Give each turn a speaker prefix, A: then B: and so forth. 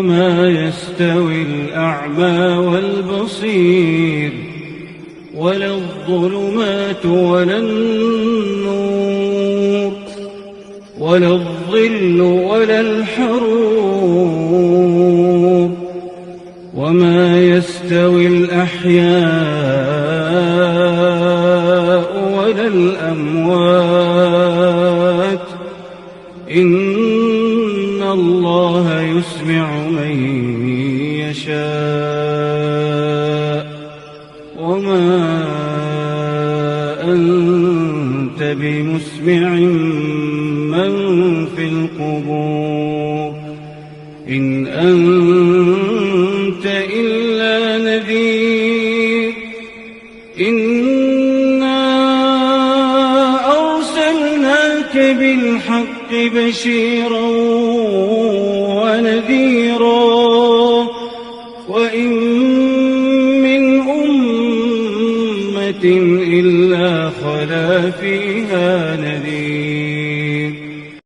A: وما يستوي الأعمى والبصير ولا الظلمات ولا النور ولا الظل ولا الحرور وما يستوي الأحياء ولا الأموات إن الله يسمع من يشاء وما أنت بمسمع من في القبور إن أنت إلا نذير إنا أرسلناك بالحق بشيرا ونذيرا وإن من أمة إلا خلا فيها نذير